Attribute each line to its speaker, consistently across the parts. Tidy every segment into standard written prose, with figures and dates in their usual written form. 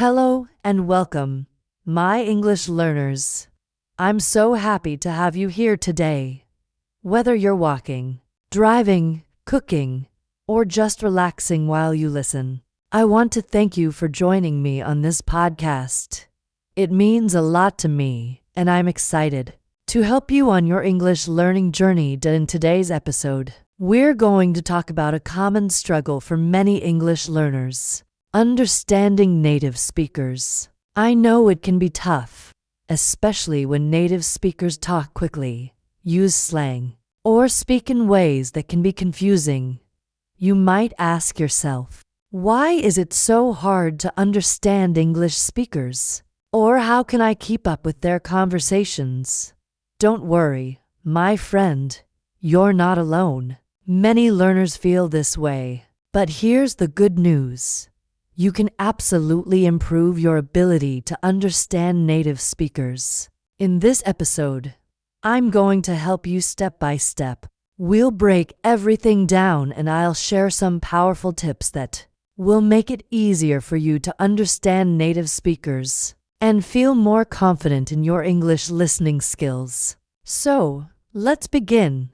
Speaker 1: Hello and welcome, my English learners. I'm so happy to have you here today. Whether you're walking, driving, cooking, or just relaxing while you listen, I want to thank you for joining me on this podcast. It means a lot to me, and I'm excited to help you on your English learning journey. In today's episode, we're going to talk about a common struggle for many English learners: understanding native speakers. I know it can be tough, especially when native speakers talk quickly, use slang, or speak in ways that can be confusing. You might ask yourself, why is it so hard to understand English speakers? Or how can I keep up with their conversations? Don't worry, my friend, you're not alone. Many learners feel this way, but here's the good news. You can absolutely improve your ability to understand native speakers. In this episode, I'm going to help you step by step. We'll break everything down and I'll share some powerful tips that will make it easier for you to understand native speakers and feel more confident in your English listening skills. So, let's begin.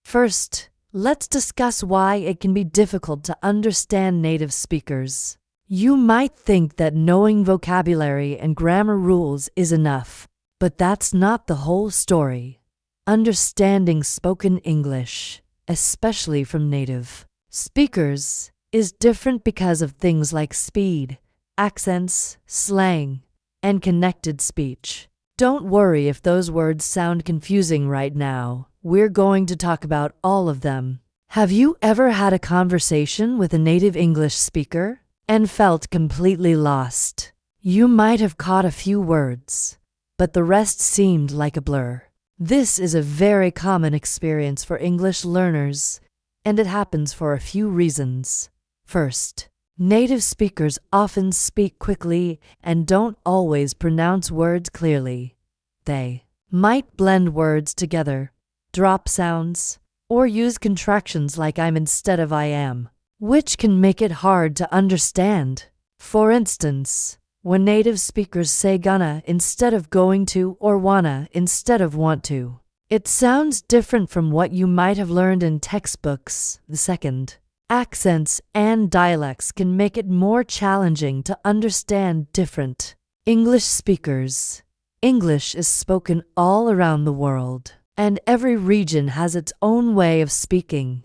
Speaker 1: First, let's discuss why it can be difficult to understand native speakers. You might think that knowing vocabulary and grammar rules is enough, but that's not the whole story. Understanding spoken English, especially from native speakers, is different because of things like speed, accents, slang, and connected speech. Don't worry if those words sound confusing right now. We're going to talk about all of them. Have you ever had a conversation with a native English speaker and felt completely lost? You might have caught a few words, but the rest seemed like a blur. This is a very common experience for English learners, and it happens for a few reasons. First, native speakers often speak quickly and don't always pronounce words clearly. They might blend words together, drop sounds, or use contractions like I'm instead of I am, which can make it hard to understand. For instance, when native speakers say gonna instead of going to or wanna instead of want to, it sounds different from what you might have learned in textbooks. The second, accents and dialects can make it more challenging to understand different English speakers. English is spoken all around the world, and every region has its own way of speaking.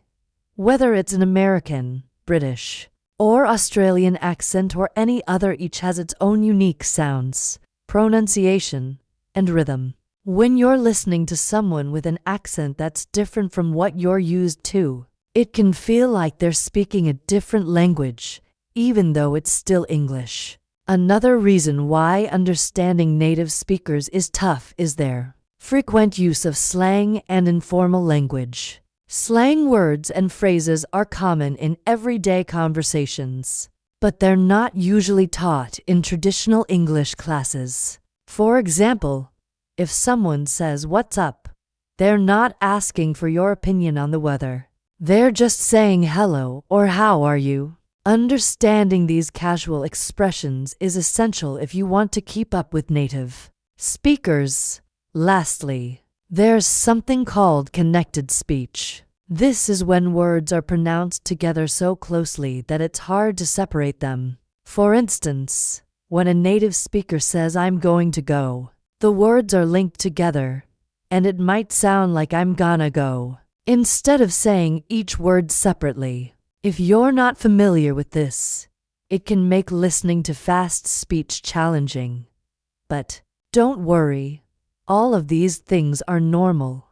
Speaker 1: Whether it's an American, British, or Australian accent or any other, each has its own unique sounds, pronunciation, and rhythm. When you're listening to someone with an accent that's different from what you're used to, it can feel like they're speaking a different language, even though it's still English. Another reason why understanding native speakers is tough is their frequent use of slang and informal language. Slang words and phrases are common in everyday conversations, but they're not usually taught in traditional English classes. For example, if someone says "What's up?" they're not asking for your opinion on the weather. They're just saying hello or how are you. Understanding these casual expressions is essential if you want to keep up with native speakers. Lastly, there's something called connected speech. This is when words are pronounced together so closely that it's hard to separate them. For instance, when a native speaker says "I'm going to go," the words are linked together, and it might sound like "I'm gonna go," instead of saying each word separately. If you're not familiar with this, it can make listening to fast speech challenging. But don't worry. All of these things are normal.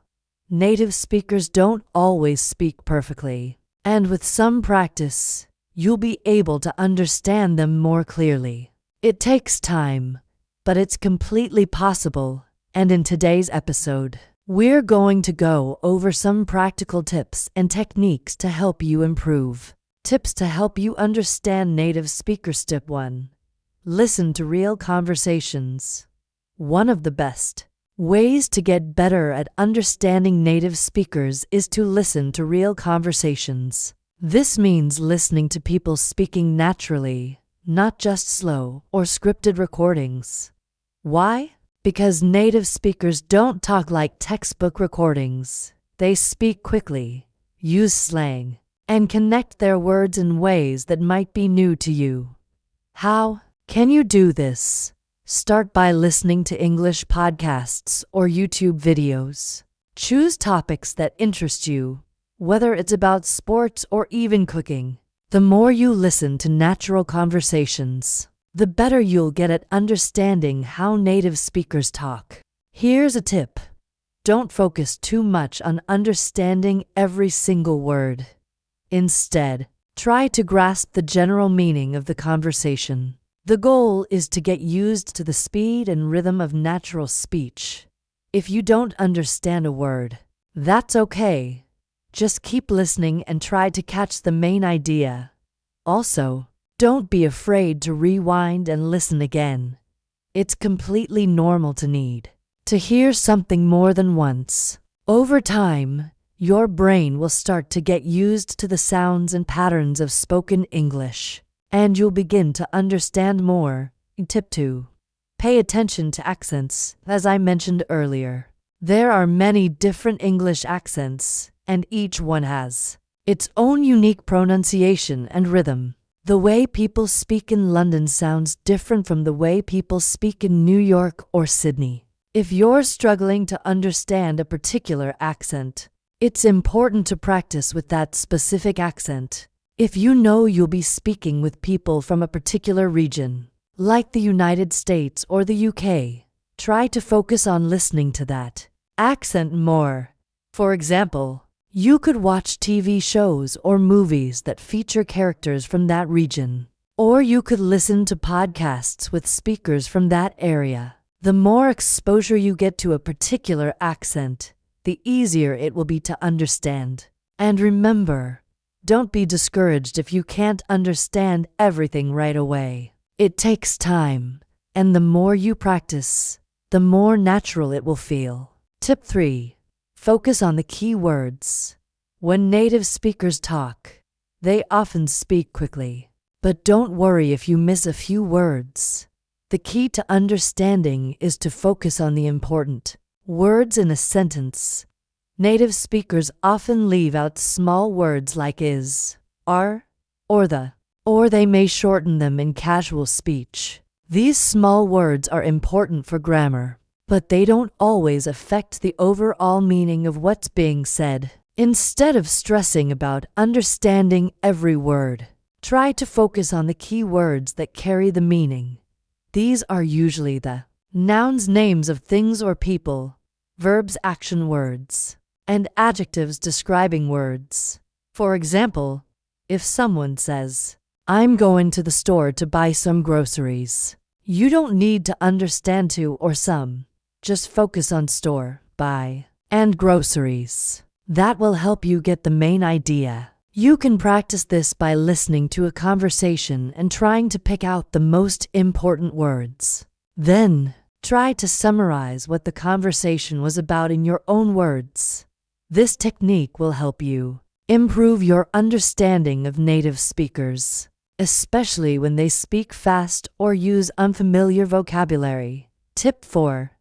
Speaker 1: Native speakers don't always speak perfectly, and with some practice, you'll be able to understand them more clearly. It takes time, but it's completely possible, and in today's episode, we're going to go over some practical tips and techniques to help you improve. Tips to help you understand native speakers. Tip 1. Listen to real conversations. One of the best ways to get better at understanding native speakers is to listen to real conversations. This means listening to people speaking naturally, not just slow or scripted recordings. Why? Because native speakers don't talk like textbook recordings. They speak quickly, use slang, and connect their words in ways that might be new to you. How can you do this? Start by listening to English podcasts or YouTube videos. Choose topics that interest you, whether it's about sports or even cooking. The more you listen to natural conversations, the better you'll get at understanding how native speakers talk. Here's a tip. Don't focus too much on understanding every single word. Instead, try to grasp the general meaning of the conversation. The goal is to get used to the speed and rhythm of natural speech. If you don't understand a word, that's okay. Just keep listening and try to catch the main idea. Also, don't be afraid to rewind and listen again. It's completely normal to need to hear something more than once. Over time, your brain will start to get used to the sounds and patterns of spoken English, and you'll begin to understand more. Tip 2. Pay attention to accents. As I mentioned earlier, there are many different English accents, and each one has its own unique pronunciation and rhythm. The way people speak in London sounds different from the way people speak in New York or Sydney. If you're struggling to understand a particular accent, it's important to practice with that specific accent. If you know you'll be speaking with people from a particular region, like the United States or the UK, try to focus on listening to that accent more. For example, you could watch TV shows or movies that feature characters from that region, or you could listen to podcasts with speakers from that area. The more exposure you get to a particular accent, the easier it will be to understand. And remember, don't be discouraged if you can't understand everything right away. It takes time, and the more you practice, the more natural it will feel. Tip 3. Focus on the key words. When native speakers talk, they often speak quickly. But don't worry if you miss a few words. The key to understanding is to focus on the important words in a sentence. Native speakers often leave out small words like is, are, or the, or they may shorten them in casual speech. These small words are important for grammar, but they don't always affect the overall meaning of what's being said. Instead of stressing about understanding every word, try to focus on the key words that carry the meaning. These are usually the nouns, names of things or people, verbs, action words, and adjectives describing words. For example, if someone says, "I'm going to the store to buy some groceries," you don't need to understand to or some. Just focus on store, buy, and groceries. That will help you get the main idea. You can practice this by listening to a conversation and trying to pick out the most important words. Then, try to summarize what the conversation was about in your own words. This technique will help you improve your understanding of native speakers, especially when they speak fast or use unfamiliar vocabulary. Tip 4.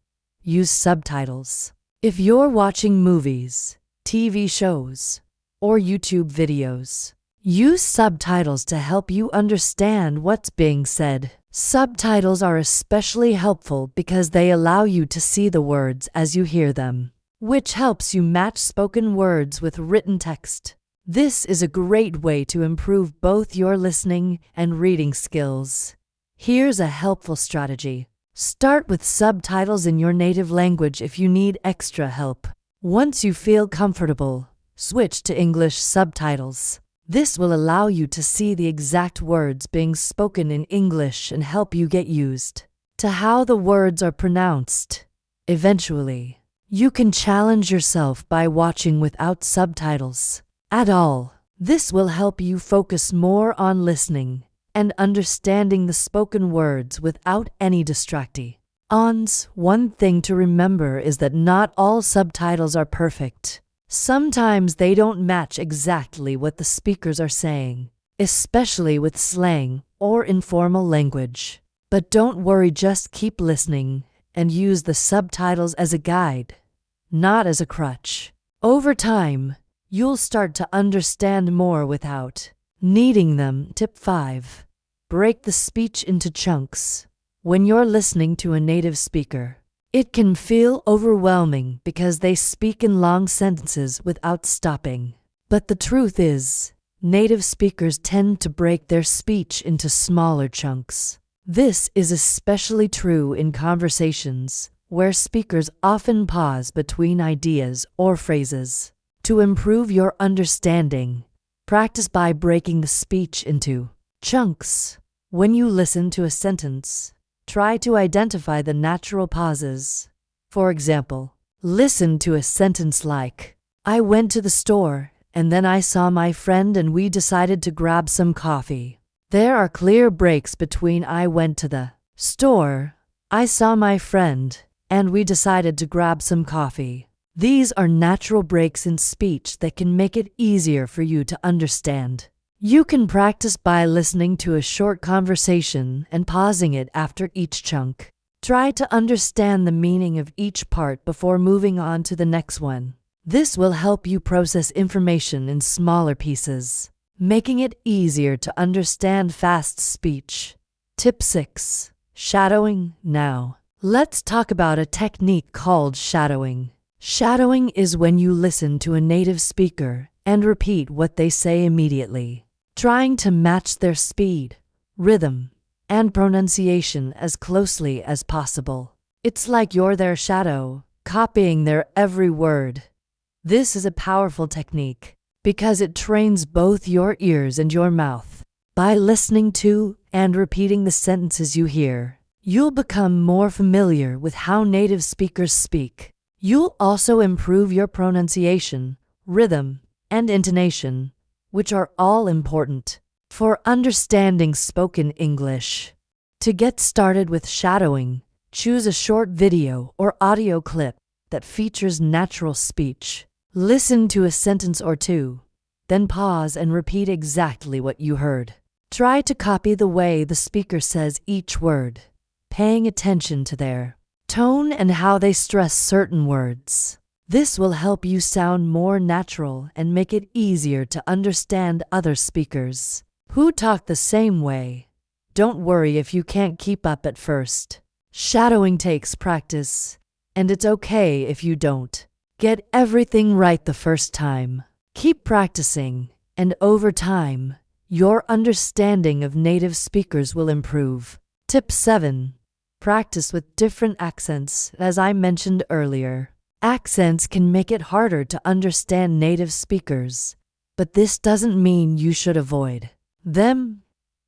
Speaker 1: Use subtitles. If you're watching movies, TV shows, or YouTube videos, use subtitles to help you understand what's being said. Subtitles are especially helpful because they allow you to see the words as you hear them, which helps you match spoken words with written text. This is a great way to improve both your listening and reading skills. Here's a helpful strategy. Start with subtitles in your native language if you need extra help. Once you feel comfortable, switch to English subtitles. This will allow you to see the exact words being spoken in English and help you get used to how the words are pronounced. Eventually, you can challenge yourself by watching without subtitles at all. This will help you focus more on listening and understanding the spoken words without any distractions. One thing to remember is that not all subtitles are perfect. Sometimes they don't match exactly what the speakers are saying, especially with slang or informal language. But don't worry, just keep listening and use the subtitles as a guide, not as a crutch. Over time, you'll start to understand more without needing them. Tip 5. Break the speech into chunks. When you're listening to a native speaker, it can feel overwhelming because they speak in long sentences without stopping. But the truth is, native speakers tend to break their speech into smaller chunks. This is especially true in conversations, where speakers often pause between ideas or phrases. To improve your understanding, practice by breaking the speech into chunks. When you listen to a sentence, try to identify the natural pauses. For example, listen to a sentence like, "I went to the store, and then I saw my friend and we decided to grab some coffee." There are clear breaks between "I went to the store," "I saw my friend," and "we decided to grab some coffee." These are natural breaks in speech that can make it easier for you to understand. You can practice by listening to a short conversation and pausing it after each chunk. Try to understand the meaning of each part before moving on to the next one. This will help you process information in smaller pieces, making it easier to understand fast speech. Tip 6. Shadowing. Now, let's talk about a technique called shadowing. Shadowing is when you listen to a native speaker and repeat what they say immediately, trying to match their speed, rhythm, and pronunciation as closely as possible. It's like you're their shadow, copying their every word. This is a powerful technique because it trains both your ears and your mouth. By listening to and repeating the sentences you hear, you'll become more familiar with how native speakers speak. You'll also improve your pronunciation, rhythm, and intonation, which are all important for understanding spoken English. To get started with shadowing, choose a short video or audio clip that features natural speech. Listen to a sentence or two, then pause and repeat exactly what you heard. Try to copy the way the speaker says each word, paying attention to their tone and how they stress certain words. This will help you sound more natural and make it easier to understand other speakers who talk the same way. Don't worry if you can't keep up at first. Shadowing takes practice, and it's okay if you don't get everything right the first time. Keep practicing, and over time, your understanding of native speakers will improve. Tip 7. Practice with different accents. As I mentioned earlier, accents can make it harder to understand native speakers, but this doesn't mean you should avoid them.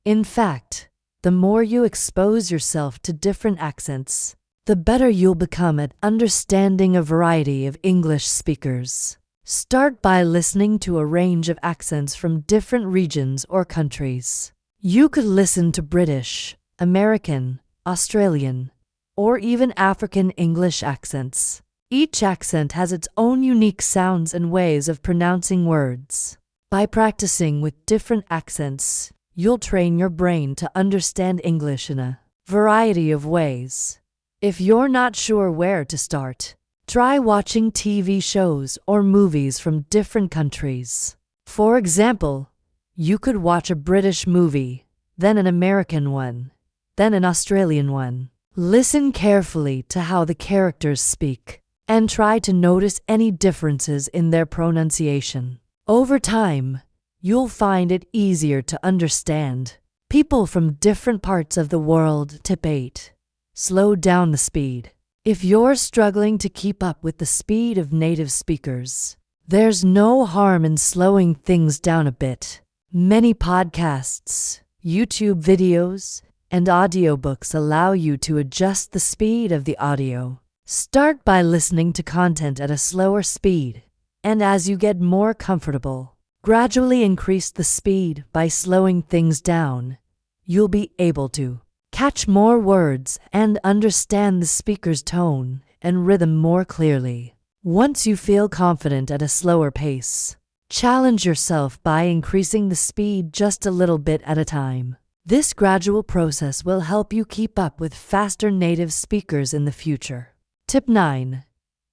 Speaker 1: In fact, the more you expose yourself to different accents, the better you'll become at understanding a variety of English speakers. Start by listening to a range of accents from different regions or countries. You could listen to British, American, Australian, or even African English accents. Each accent has its own unique sounds and ways of pronouncing words. By practicing with different accents, you'll train your brain to understand English in a variety of ways. If you're not sure where to start, try watching TV shows or movies from different countries. For example, you could watch a British movie, then an American one, then an Australian one. Listen carefully to how the characters speak, and try to notice any differences in their pronunciation. Over time, you'll find it easier to understand people from different parts of the world. Tip 8. Slow down the speed. If you're struggling to keep up with the speed of native speakers, there's no harm in slowing things down a bit. Many podcasts, YouTube videos, and audiobooks allow you to adjust the speed of the audio. Start by listening to content at a slower speed, and as you get more comfortable, gradually increase the speed. By slowing things down, you'll be able to catch more words and understand the speaker's tone and rhythm more clearly. Once you feel confident at a slower pace, challenge yourself by increasing the speed just a little bit at a time. This gradual process will help you keep up with faster native speakers in the future. Tip 9.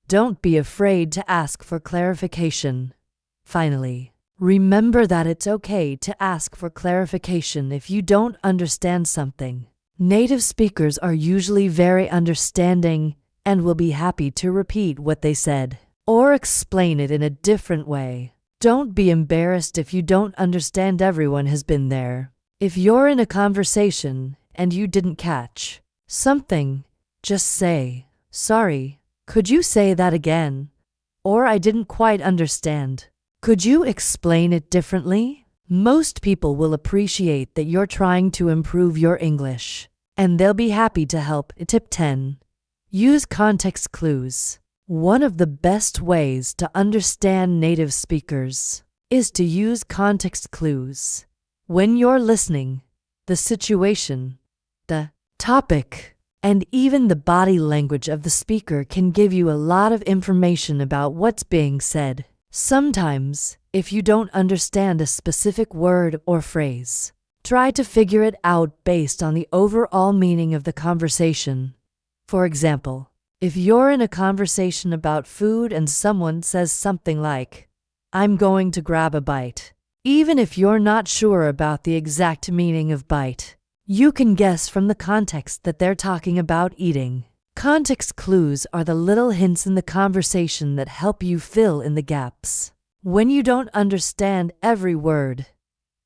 Speaker 1: Don't be afraid to ask for clarification. Finally, remember that it's okay to ask for clarification if you don't understand something. Native speakers are usually very understanding and will be happy to repeat what they said or explain it in a different way. Don't be embarrassed if you don't understand. Everyone has been there. If you're in a conversation and you didn't catch something, just say, "Sorry, could you say that again?" Or "I didn't quite understand. Could you explain it differently?" Most people will appreciate that you're trying to improve your English, and they'll be happy to help. Tip 10. Use context clues. One of the best ways to understand native speakers is to use context clues. When you're listening, the situation, the topic, and even the body language of the speaker can give you a lot of information about what's being said. Sometimes, if you don't understand a specific word or phrase, try to figure it out based on the overall meaning of the conversation. For example, if you're in a conversation about food and someone says something like, "I'm going to grab a bite," even if you're not sure about the exact meaning of bite, you can guess from the context that they're talking about eating. Context clues are the little hints in the conversation that help you fill in the gaps when you don't understand every word.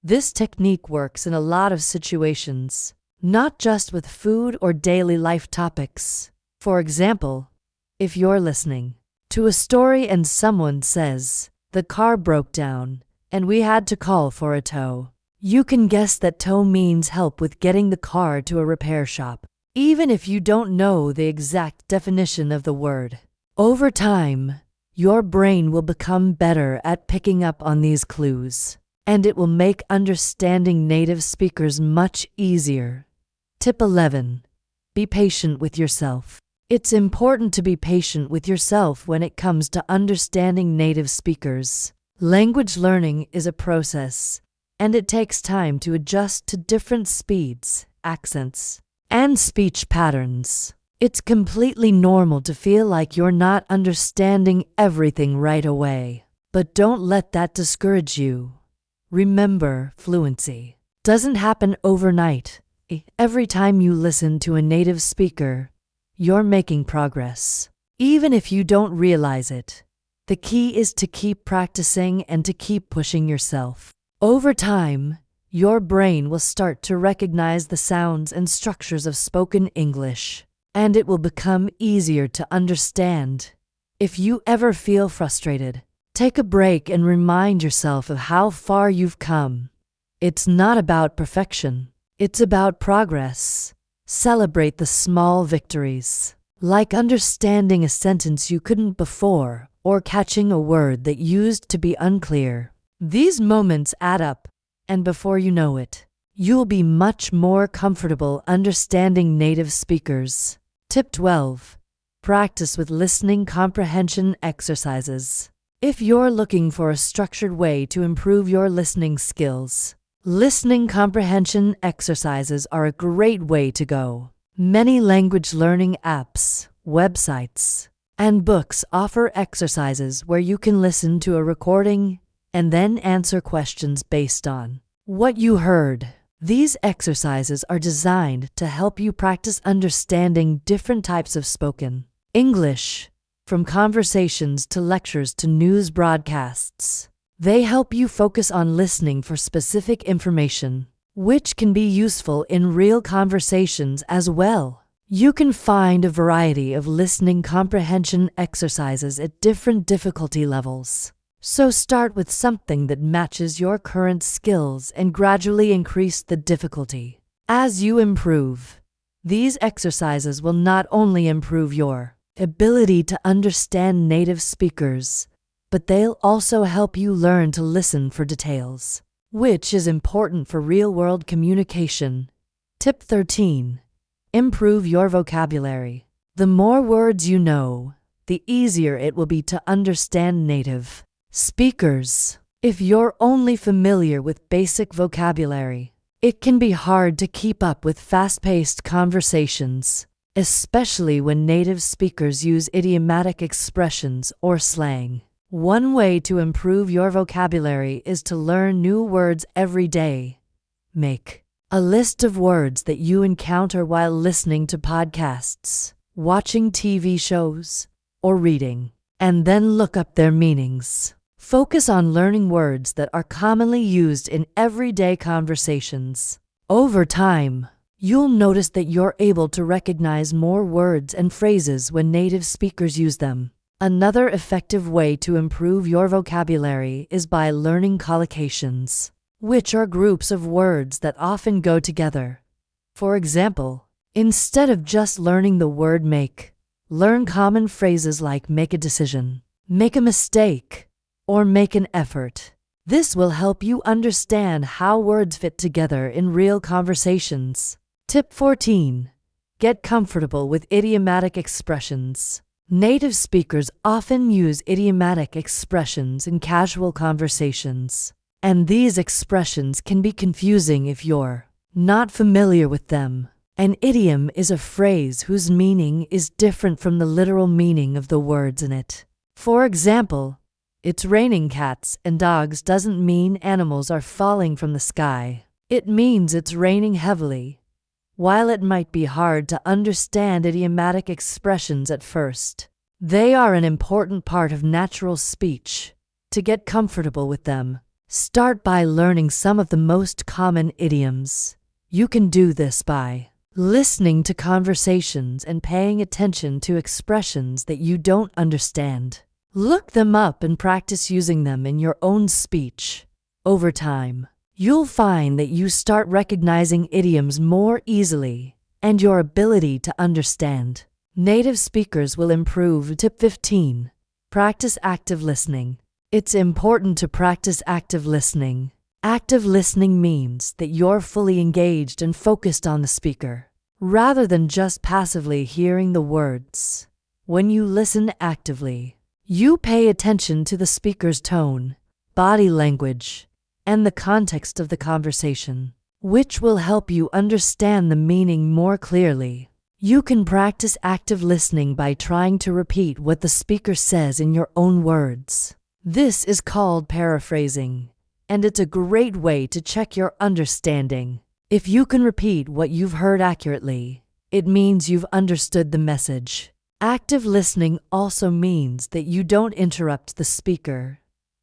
Speaker 1: This technique works in a lot of situations, not just with food or daily life topics. For example, if you're listening to a story and someone says, "The car broke down and we had to call for a tow," you can guess that tow means help with getting the car to a repair shop, even if you don't know the exact definition of the word. Over time, your brain will become better at picking up on these clues, and it will make understanding native speakers much easier. Tip 11. Be patient with yourself. It's important to be patient with yourself when it comes to understanding native speakers. Language learning is a process, and it takes time to adjust to different speeds, accents, and speech patterns. It's completely normal to feel like you're not understanding everything right away, but don't let that discourage you. Remember, fluency doesn't happen overnight. Every time you listen to a native speaker, you're making progress, even if you don't realize it. The key is to keep practicing and to keep pushing yourself. Over time, your brain will start to recognize the sounds and structures of spoken English, and it will become easier to understand. If you ever feel frustrated, take a break and remind yourself of how far you've come. It's not about perfection, it's about progress. Celebrate the small victories, like understanding a sentence you couldn't before, or catching a word that used to be unclear. These moments add up, and before you know it, you'll be much more comfortable understanding native speakers. Tip 12. Practice with listening comprehension exercises. If you're looking for a structured way to improve your listening skills, listening comprehension exercises are a great way to go. Many language learning apps, websites, and books offer exercises where you can listen to a recording and then answer questions based on what you heard. These exercises are designed to help you practice understanding different types of spoken English, from conversations to lectures to news broadcasts. They help you focus on listening for specific information, which can be useful in real conversations as well. You can find a variety of listening comprehension exercises at different difficulty levels. So start with something that matches your current skills and gradually increase the difficulty. As you improve, these exercises will not only improve your ability to understand native speakers, but they'll also help you learn to listen for details, which is important for real-world communication. Tip 13. Improve your vocabulary. The more words you know, the easier it will be to understand native speakers. If you're only familiar with basic vocabulary, It can be hard to keep up with fast-paced conversations, especially when native speakers use idiomatic expressions or slang. One way to improve your vocabulary is to learn new words every day. Make a list of words that you encounter while listening to podcasts, watching TV shows, or reading, and then look up their meanings. Focus on learning words that are commonly used in everyday conversations. Over time, you'll notice that you're able to recognize more words and phrases when native speakers use them. Another effective way to improve your vocabulary is by learning collocations, which are groups of words that often go together. For example, instead of just learning the word make, learn common phrases like make a decision, make a mistake, or make an effort. This will help you understand how words fit together in real conversations. Tip 14. Get comfortable with idiomatic expressions. Native speakers often use idiomatic expressions in casual conversations, and these expressions can be confusing if you're not familiar with them. An idiom is a phrase whose meaning is different from the literal meaning of the words in it. For example, "It's raining cats and dogs" doesn't mean animals are falling from the sky. It means it's raining heavily. While it might be hard to understand idiomatic expressions at first, they are an important part of natural speech. To get comfortable with them, start by learning some of the most common idioms. You can do this by listening to conversations and paying attention to expressions that you don't understand. Look them up and practice using them in your own speech. Over time, you'll find that you start recognizing idioms more easily, and your ability to understand native speakers will improve. Tip 15. Practice active listening. It's important to practice active listening. Active listening means that you're fully engaged and focused on the speaker, rather than just passively hearing the words. When you listen actively, you pay attention to the speaker's tone, body language, and the context of the conversation, which will help you understand the meaning more clearly. You can practice active listening by trying to repeat what the speaker says in your own words. This is called paraphrasing, and it's a great way to check your understanding. If you can repeat what you've heard accurately, it means you've understood the message. Active listening also means that you don't interrupt the speaker.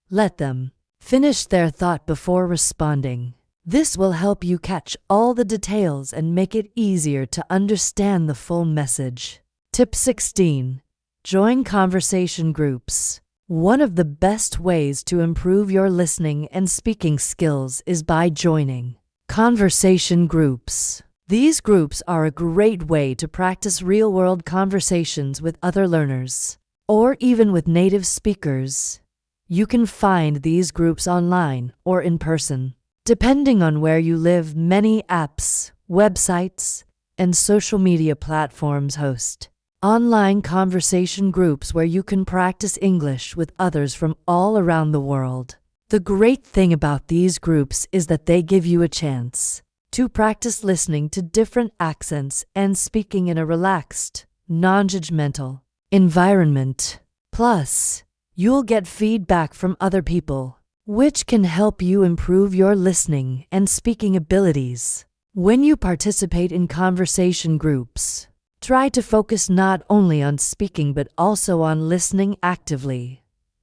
Speaker 1: Let them finish their thought before responding. This will help you catch all the details and make it easier to understand the full message. Tip 16. Join conversation groups. One of the best ways to improve your listening and speaking skills is by joining conversation groups. These groups are a great way to practice real-world conversations with other learners, or even with native speakers. You can find these groups online or in person. Depending on where you live, many apps, websites, and social media platforms host online conversation groups where you can practice English with others from all around the world. The great thing about these groups is that they give you a chance to practice listening to different accents and speaking in a relaxed, non-judgmental environment. Plus, you'll get feedback from other people, which can help you improve your listening and speaking abilities. When you participate in conversation groups, try to focus not only on speaking but also on listening actively.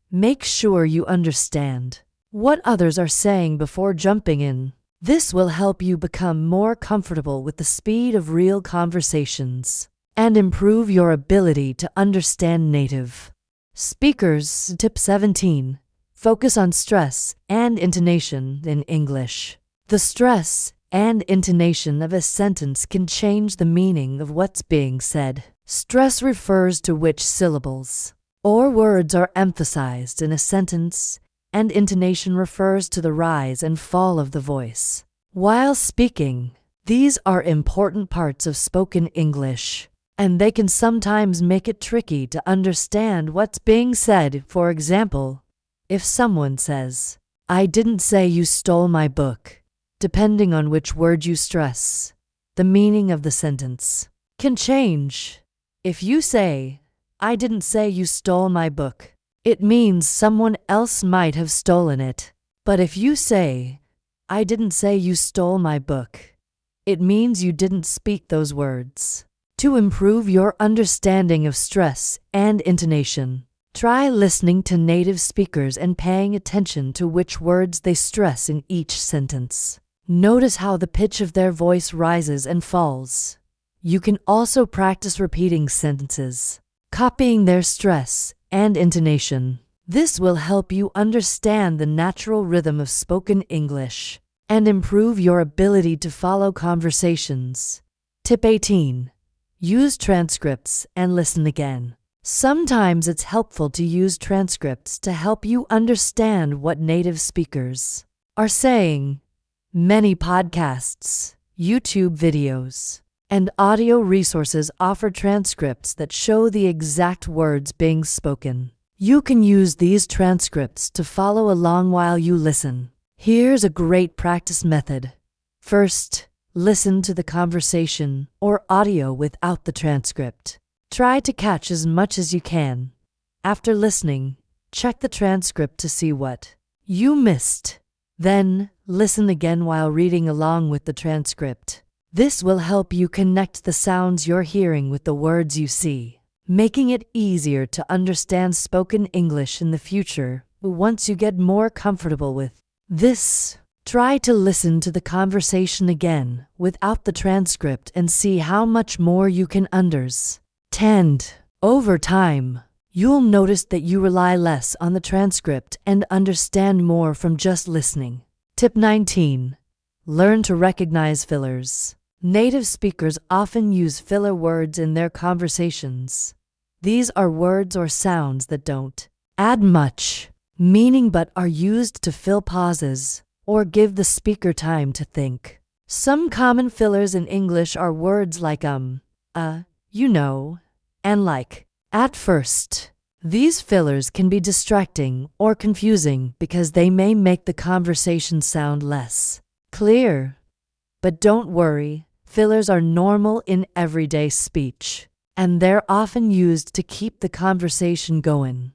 Speaker 1: Make sure you understand what others are saying before jumping in. This will help you become more comfortable with the speed of real conversations and improve your ability to understand native speakers. Tip 17. Focus on stress and intonation in English. The stress and intonation of a sentence can change the meaning of what's being said. Stress refers to which syllables or words are emphasized in a sentence, and intonation refers to the rise and fall of the voice while speaking. These are important parts of spoken English, and they can sometimes make it tricky to understand what's being said. For example, if someone says, "I didn't say you stole my book," Depending on which word you stress, the meaning of the sentence can change. If you say, "I didn't say you stole my book," it means someone else might have stolen it. But if you say, "I didn't say you stole my book," it means you didn't speak those words. To improve your understanding of stress and intonation, try listening to native speakers and paying attention to which words they stress in each sentence. Notice how the pitch of their voice rises and falls. You can also practice repeating sentences, copying their stress and intonation. This will help you understand the natural rhythm of spoken English and improve your ability to follow conversations. Tip 18. Use transcripts and listen again. Sometimes it's helpful to use transcripts to help you understand what native speakers are saying. Many podcasts, YouTube videos, and audio resources offer transcripts that show the exact words being spoken. You can use these transcripts to follow along while you listen. Here's a great practice method. First, listen to the conversation or audio without the transcript. Try to catch as much as you can. After listening, check the transcript to see what you missed. Then, listen again while reading along with the transcript. This will help you connect the sounds you're hearing with the words you see, making it easier to understand spoken English in the future once you get more comfortable with this. Try to listen to the conversation again without the transcript and see how much more you can understand. Over time, you'll notice that you rely less on the transcript and understand more from just listening. Tip 19. Learn to recognize fillers. Native speakers often use filler words in their conversations. These are words or sounds that don't add much meaning but are used to fill pauses or give the speaker time to think. Some common fillers in English are words like you know, and like. At first, these fillers can be distracting or confusing because they may make the conversation sound less clear. But don't worry, fillers are normal in everyday speech, and they're often used to keep the conversation going.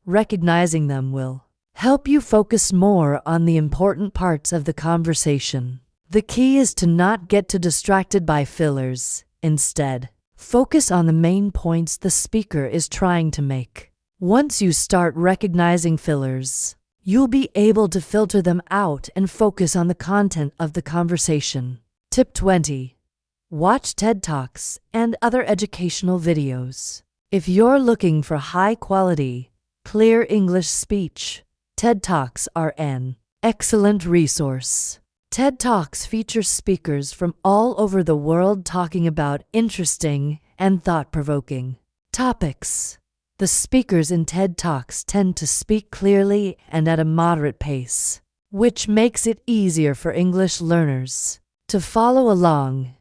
Speaker 1: Recognizing them will help you focus more on the important parts of the conversation. The key is to not get too distracted by fillers. Instead, focus on the main points the speaker is trying to make. Once you start recognizing fillers, you'll be able to filter them out and focus on the content of the conversation. Tip 20. Watch TED Talks and other educational videos. If you're looking for high-quality, clear English speech, TED Talks are an excellent resource. TED Talks features speakers from all over the world talking about interesting and thought-provoking topics. The speakers in TED Talks tend to speak clearly and at a moderate pace, which makes it easier for English learners to follow along.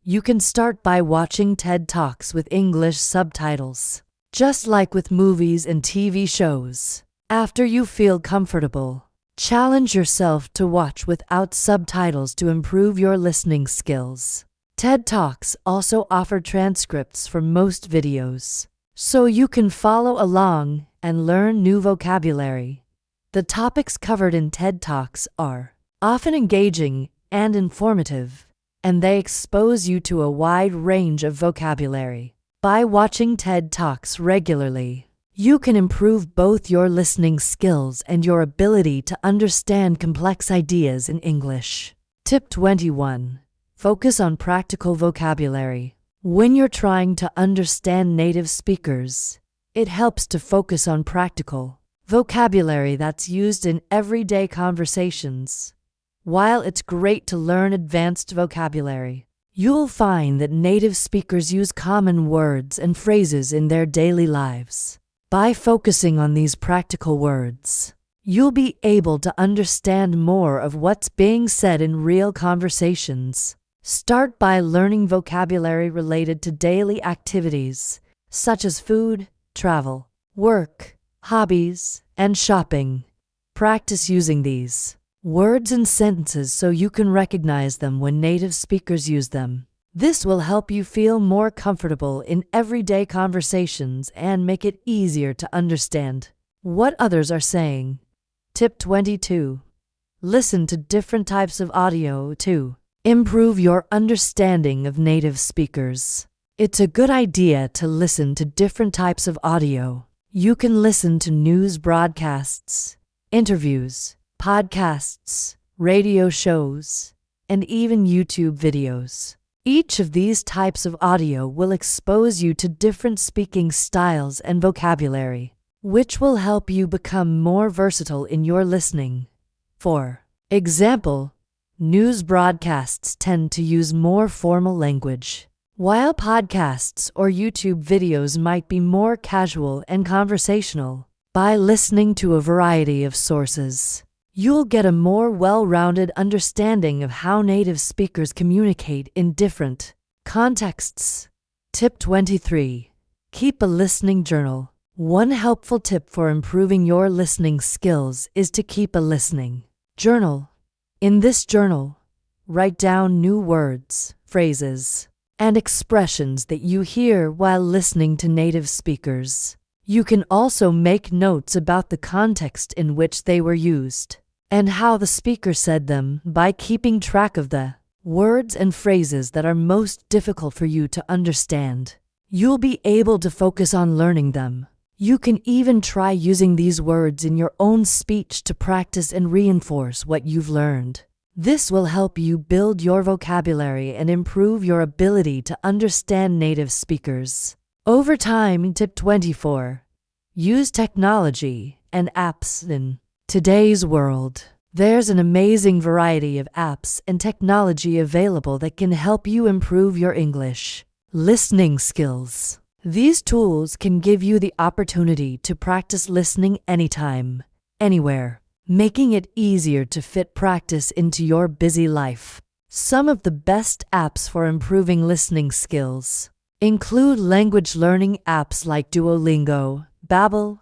Speaker 1: You can start by watching TED Talks with English subtitles, just like with movies and TV shows. After you feel comfortable, challenge yourself to watch without subtitles to improve your listening skills. TED Talks also offer transcripts for most videos, so you can follow along and learn new vocabulary. The topics covered in TED Talks are often engaging and informative, and they expose you to a wide range of vocabulary. By watching TED Talks regularly, you can improve both your listening skills and your ability to understand complex ideas in English. Tip 21. Focus on practical vocabulary. When you're trying to understand native speakers, it helps to focus on practical vocabulary that's used in everyday conversations. While it's great to learn advanced vocabulary, you'll find that native speakers use common words and phrases in their daily lives. By focusing on these practical words, you'll be able to understand more of what's being said in real conversations. Start by learning vocabulary related to daily activities, such as food, travel, work, hobbies, and shopping. Practice using these words and sentences so you can recognize them when native speakers use them. This will help you feel more comfortable in everyday conversations and make it easier to understand what others are saying. Tip 22. Listen to different types of audio to improve your understanding of native speakers. It's a good idea to listen to different types of audio. You can listen to news broadcasts, interviews, podcasts, radio shows, and even YouTube videos. Each of these types of audio will expose you to different speaking styles and vocabulary, which will help you become more versatile in your listening. For example, news broadcasts tend to use more formal language, while podcasts or YouTube videos might be more casual and conversational. By listening to a variety of sources, you'll get a more well-rounded understanding of how native speakers communicate in different contexts. Tip 23. Keep a listening journal. One helpful tip for improving your listening skills is to keep a listening journal. In this journal, write down new words, phrases, and expressions that you hear while listening to native speakers. You can also make notes about the context in which they were used and how the speaker said them. By keeping track of the words and phrases that are most difficult for you to understand, you'll be able to focus on learning them. You can even try using these words in your own speech to practice and reinforce what you've learned. This will help you build your vocabulary and improve your ability to understand native speakers over time. Tip 24. Use technology and apps. In today's world, there's an amazing variety of apps and technology available that can help you improve your English listening skills. These tools can give you the opportunity to practice listening anytime, anywhere, making it easier to fit practice into your busy life. Some of the best apps for improving listening skills include language learning apps like Duolingo, Babbel,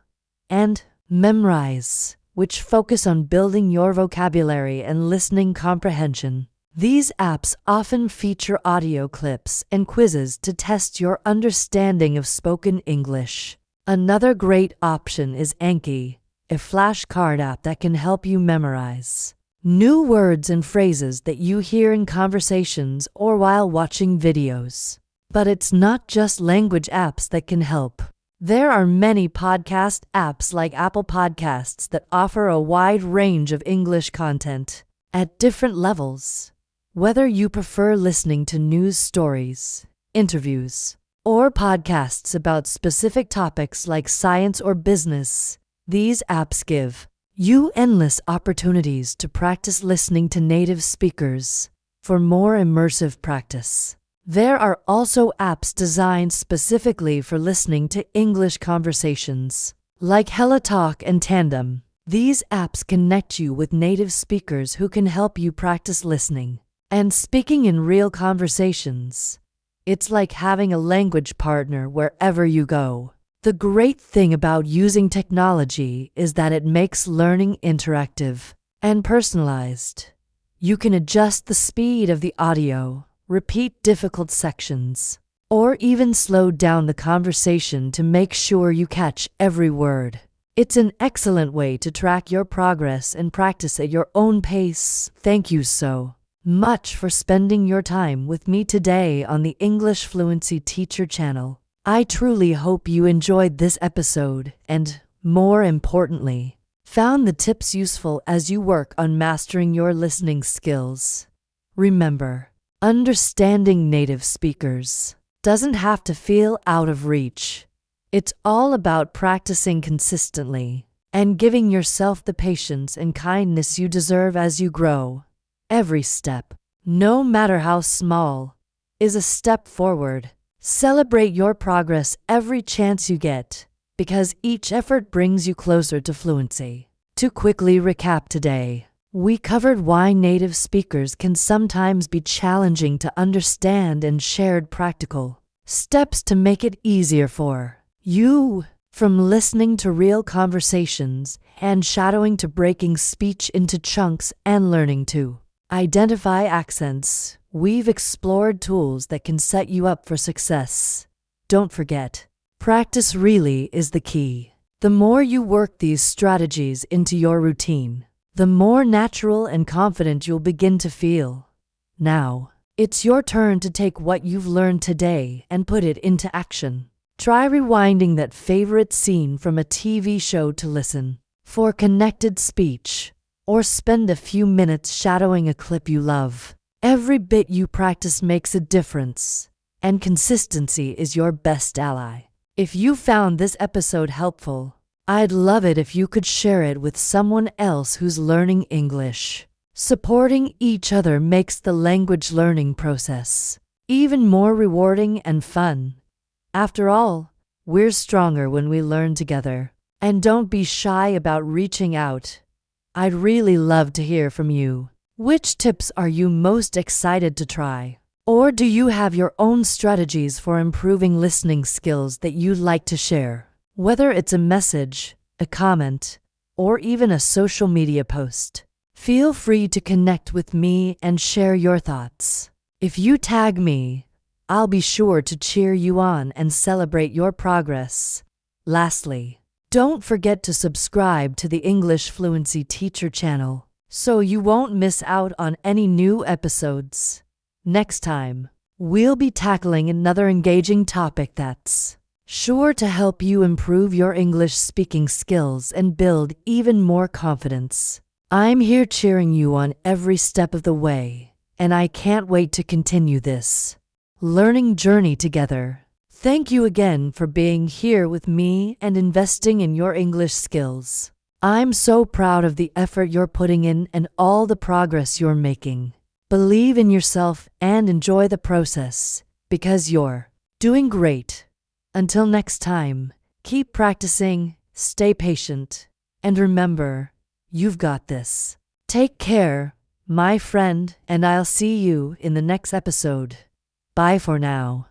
Speaker 1: and Memrise, which focus on building your vocabulary and listening comprehension. These apps often feature audio clips and quizzes to test your understanding of spoken English. Another great option is Anki, a flashcard app that can help you memorize new words and phrases that you hear in conversations or while watching videos. But it's not just language apps that can help. There are many podcast apps like Apple Podcasts that offer a wide range of English content at different levels. Whether you prefer listening to news stories, interviews, or podcasts about specific topics like science or business, these apps give you endless opportunities to practice listening to native speakers for more immersive practice. There are also apps designed specifically for listening to English conversations, like HelloTalk and Tandem. These apps connect you with native speakers who can help you practice listening and speaking in real conversations. It's like having a language partner wherever you go. The great thing about using technology is that it makes learning interactive and personalized. You can adjust the speed of the audio, repeat difficult sections, or even slow down the conversation to make sure you catch every word. It's an excellent way to track your progress and practice at your own pace. Thank you so much for spending your time with me today on the English Fluency Teacher channel. I truly hope you enjoyed this episode and, more importantly, found the tips useful as you work on mastering your listening skills. Remember, understanding native speakers doesn't have to feel out of reach. It's all about practicing consistently and giving yourself the patience and kindness you deserve as you grow. Every step, no matter how small, is a step forward. Celebrate your progress every chance you get, because each effort brings you closer to fluency. To quickly recap today, we covered why native speakers can sometimes be challenging to understand and shared practical steps to make it easier for you. From listening to real conversations and shadowing to breaking speech into chunks and learning to identify accents, we've explored tools that can set you up for success. Don't forget, practice really is the key. The more you work these strategies into your routine, the more natural and confident you'll begin to feel. Now, it's your turn to take what you've learned today and put it into action. Try rewinding that favorite scene from a TV show to listen for connected speech, or spend a few minutes shadowing a clip you love. Every bit you practice makes a difference, and consistency is your best ally. If you found this episode helpful, I'd love it if you could share it with someone else who's learning English. Supporting each other makes the language learning process even more rewarding and fun. After all, we're stronger when we learn together. And don't be shy about reaching out. I'd really love to hear from you. Which tips are you most excited to try? Or do you have your own strategies for improving listening skills that you'd like to share? Whether it's a message, a comment, or even a social media post, feel free to connect with me and share your thoughts. If you tag me, I'll be sure to cheer you on and celebrate your progress. Lastly, don't forget to subscribe to the English Fluency Teacher channel so you won't miss out on any new episodes. Next time, we'll be tackling another engaging topic that's sure to help you improve your English speaking skills and build even more confidence. I'm here cheering you on every step of the way, and I can't wait to continue this learning journey together. Thank you again for being here with me and investing in your English skills. I'm so proud of the effort you're putting in and all the progress you're making. Believe in yourself and enjoy the process, because you're doing great. Until next time, keep practicing, stay patient, and remember, you've got this. Take care, my friend, and I'll see you in the next episode. Bye for now.